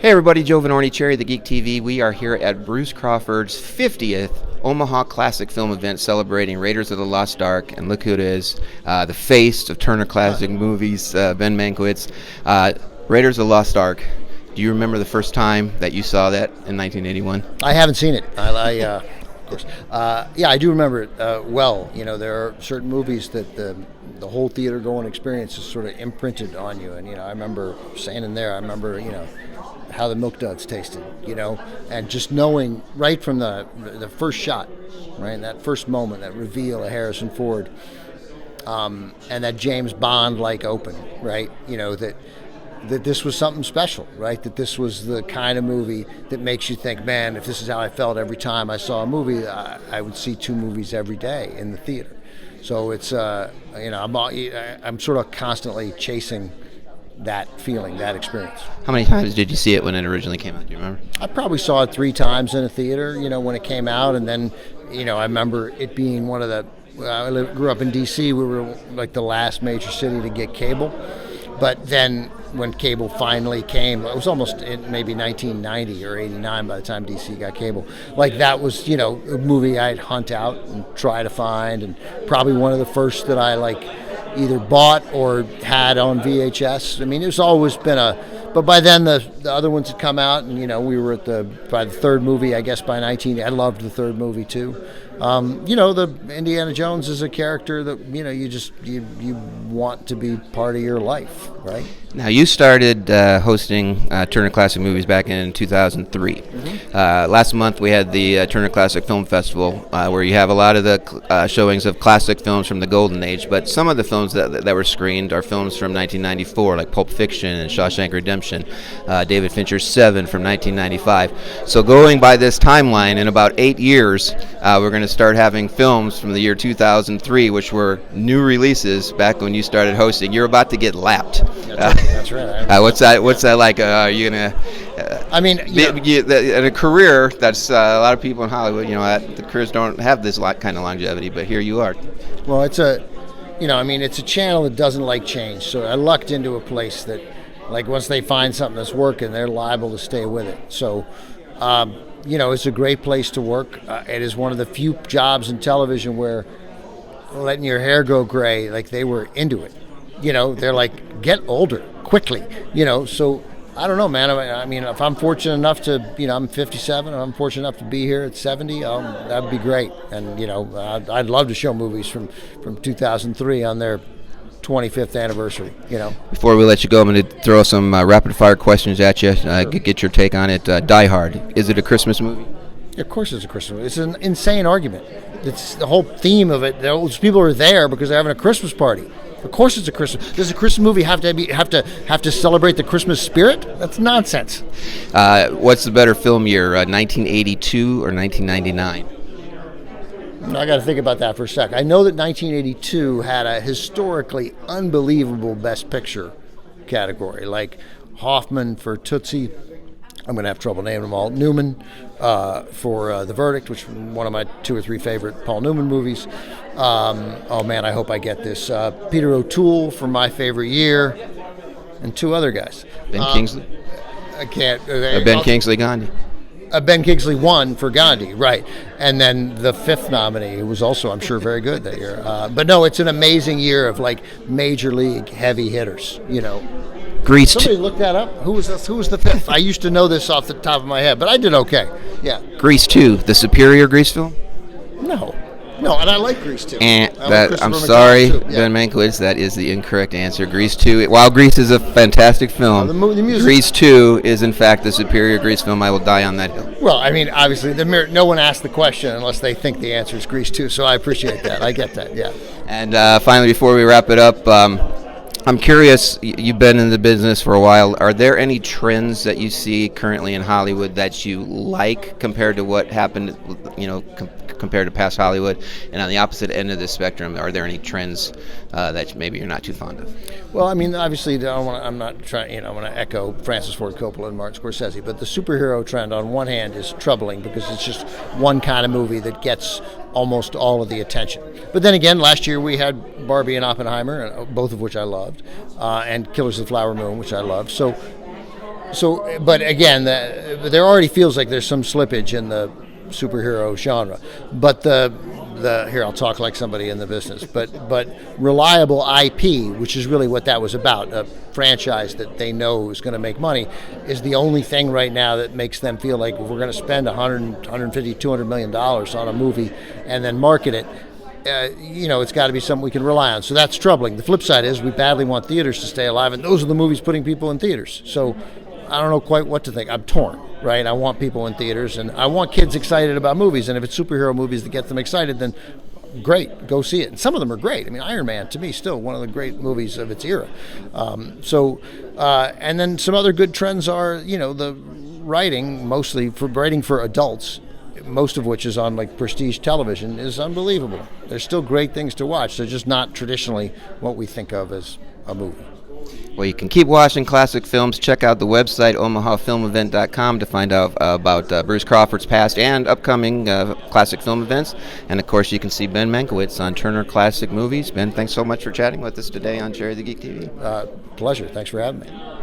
Hey everybody, Joe Vanourney, Cherry, the Geek TV. We are here at Bruce Crawford's 50th Omaha Classic Film Event celebrating Raiders of the Lost Ark. And look who it is, the face of Turner Classic Movies, Ben Mankiewicz. Raiders of the Lost Ark. Do you remember the first time that you saw that in 1981? I haven't seen it. Of course. Yeah, I do remember it well. You know, there are certain movies that the whole theater-going experience is sort of imprinted on you. And, you know, I remember standing there. I remember, you know, how the Milk Duds tasted, you know, and just knowing right from the first shot, right, that first moment, that reveal of Harrison Ford, and that James Bond-like open, right, you know, that this was something special, right, that this was the kind of movie that makes you think, man, if this is how I felt every time I saw a movie, I would see two movies every day in the theater. So it's, you know, I'm sort of constantly chasing that feeling, that experience. How many times did you see it when it originally came out? Do you remember? I probably saw it 3 times in a theater, you know, when it came out. And then, you know, I remember it being one of the, I grew up in D.C., we were like the last major city to get cable. But then when cable finally came, it was almost in maybe 1990 or 89 by the time D.C. got cable. Like that was, you know, a movie I'd hunt out and try to find, and probably one of the first that I like either bought or had on VHS. I mean, it's always been but by then the other ones had come out, and, you know, we were by the third movie, I guess by 19, I loved the third movie too. You know, the Indiana Jones is a character that, you know, you want to be part of your life, right? Now, you started hosting Turner Classic Movies back in 2003. Mm-hmm. Last month we had the Turner Classic Film Festival, where you have a lot of the showings of classic films from the Golden Age, but some of the films that were screened are films from 1994, like Pulp Fiction and Shawshank Redemption, David Fincher's Seven from 1995. So going by this timeline, in about 8 years, we're going to start having films from the year 2003, which were new releases back when you started hosting. You're about to get lapped. That's right. What's that like? Are you gonna? I mean, in a career that's a lot of people in Hollywood, you know, the careers don't have this kind of longevity, but here you are. Well, it's a channel that doesn't like change. So I lucked into a place that, like, once they find something that's working, they're liable to stay with it. So, you know, it's a great place to work. It is one of the few jobs in television where letting your hair go gray, like, they were into it. You know, they're like, get older quickly, you know. So I don't know, man. I mean, if I'm fortunate enough to, you know, I'm 57, and I'm fortunate enough to be here at 70, that'd be great. And, you know, I'd love to show movies from 2003 on their 25th anniversary, you know. Before we let you go, I'm going to throw some rapid fire questions at you. Get your take on it. Die Hard, is it a Christmas movie? Yeah, of course it's a Christmas movie. It's an insane argument. It's the whole theme of it. Those people are there because they're having a Christmas party. Of course it's a Christmas. Does a Christmas movie have to celebrate the Christmas spirit? That's nonsense. What's the better film year, 1982 or 1999? I got to think about that for a sec. I know that 1982 had a historically unbelievable Best Picture category, like Hoffman for Tootsie. I'm going to have trouble naming them all. Newman for The Verdict, which is one of my 2 or 3 favorite Paul Newman movies. Oh, man, I hope I get this. Peter O'Toole for My Favorite Year, and 2 other guys. Ben Kingsley? I can't. Ben Kingsley, Gandhi. Ben Kingsley won for Gandhi, right. And then the 5th nominee, who was also, I'm sure, very good that year. But no, it's an amazing year of, like, major league heavy hitters, you know. Grease. Somebody look that up. Who was the 5th? I used to know this off the top of my head, but I did okay. Yeah. Grease 2, the superior Grease film? No, and I like Grease 2. I'm sorry, Ben Mankiewicz, that is the incorrect answer. Grease 2, while Grease is a fantastic film, the music. Grease 2 is in fact the superior Grease film. I will die on that hill. Well, I mean, obviously, no one asked the question unless they think the answer is Grease 2, so I appreciate that. I get that, yeah. And finally, before we wrap it up, I'm curious, you've been in the business for a while. Are there any trends that you see currently in Hollywood that you like compared to what happened, you know, compared to past Hollywood? And on the opposite end of the spectrum, are there any trends that maybe you're not too fond of? Well, I mean, obviously, I'm not trying, you know, I want to echo Francis Ford Coppola and Martin Scorsese, but the superhero trend on one hand is troubling because it's just one kind of movie that gets almost all of the attention. But then again, last year we had Barbie and Oppenheimer, both of which I loved, and Killers of the Flower Moon, which I loved. So But again, there already feels like there's some slippage in the superhero genre. But here I'll talk like somebody in the business. But reliable IP, which is really what that was about, a franchise that they know is going to make money, is the only thing right now that makes them feel like if we're going to spend 150, $200 million on a movie and then market it. It's got to be something we can rely on. So that's troubling. The flip side is we badly want theaters to stay alive, and those are the movies putting people in theaters. So I don't know quite what to think. I'm torn, right? I want people in theaters, and I want kids excited about movies. And if it's superhero movies that get them excited, then great, go see it. And some of them are great. I mean, Iron Man, to me, still one of the great movies of its era. And then some other good trends are, the writing, mostly for writing for adults, most of which is on like prestige television, is unbelievable. There's still great things to watch. They're just not traditionally what we think of as a movie. Well, you can keep watching classic films. Check out the website, omahafilmevent.com, to find out about Bruce Crawford's past and upcoming classic film events. And, of course, you can see Ben Mankiewicz on Turner Classic Movies. Ben, thanks so much for chatting with us today on Jerry the Geek TV. Pleasure. Thanks for having me.